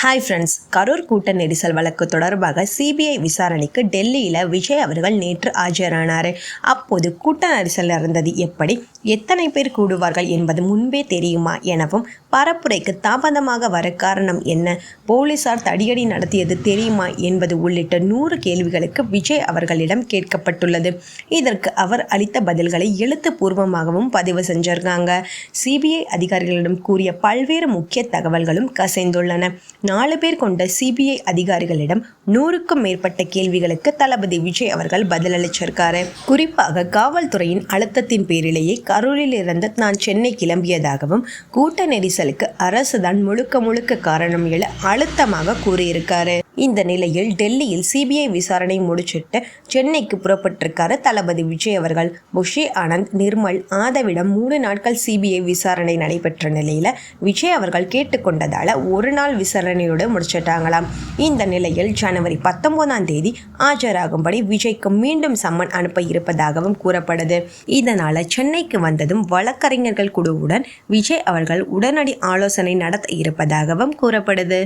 Hi friends, Karur கூட்ட நெரிசல் வழக்கு தொடர்பாக சிபிஐ விசாரணைக்கு டெல்லியில் விஜய் அவர்கள் நேற்று ஆஜரானார். அப்போது கூட்ட நெரிசல் நடந்தது எப்படி, எத்தனை பேர் கூடுவார்கள் என்பது முன்பே தெரியுமா எனவும், பரப்புரைக்கு தாமதமாக வர காரணம் என்ன, போலீசார் தடியடி நடத்தியது தெரியுமா என்பது உள்ளிட்ட 100 கேள்விகளுக்கு விஜய் அவர்களிடம் கேட்கப்பட்டுள்ளது. இதற்கு அவர் அளித்த பதில்களை எழுத்துப்பூர்வமாகவும் பதிவு செஞ்சிருக்காங்க. சிபிஐ அதிகாரிகளிடம் கூறிய பல்வேறு முக்கிய தகவல்களும் கசிந்துள்ளன. 4 பேர் கொண்ட சிபிஐ அதிகாரிகளிடம் 100க்கும் மேற்பட்ட கேள்விகளுக்கு தளபதி விஜய் அவர்கள் பதிலளிச்சிருக்காரு. குறிப்பாக காவல்துறையின் அழுத்தத்தின் பேரிலேயே கரூரில் இருந்து நான் சென்னை கிளம்பியதாகவும், கூட்ட நெரிசலுக்கு அரசுதான் முழுக்க காரணம் என அழுத்தமாக கூறியிருக்காரு. இந்த நிலையில் டெல்லியில் சிபிஐ விசாரணை முடிச்சிட்டு சென்னைக்கு புறப்பட்டிருக்காரு தளபதி விஜய் அவர்கள். புஷி ஆனந்த், நிர்மல், ஆதவிடம் 3 நாட்கள் சிபிஐ விசாரணை நடைபெற்ற நிலையில விஜய் அவர்கள் கேட்டுக்கொண்டதால ஒரு நாள் விசாரணையோடு முடிச்சிட்டாங்களாம். இந்த நிலையில் ஜனவரி 19ஆம் தேதி ஆஜராகும்படி விஜய்க்கு மீண்டும் சம்மன் அனுப்ப இருப்பதாகவும் கூறப்படுது. இதனால சென்னைக்கு வந்ததும் வழக்கறிஞர்கள் குழுவுடன் விஜய் அவர்கள் உடனடி ஆலோசனை நடத்த இருப்பதாகவும் கூறப்படுது.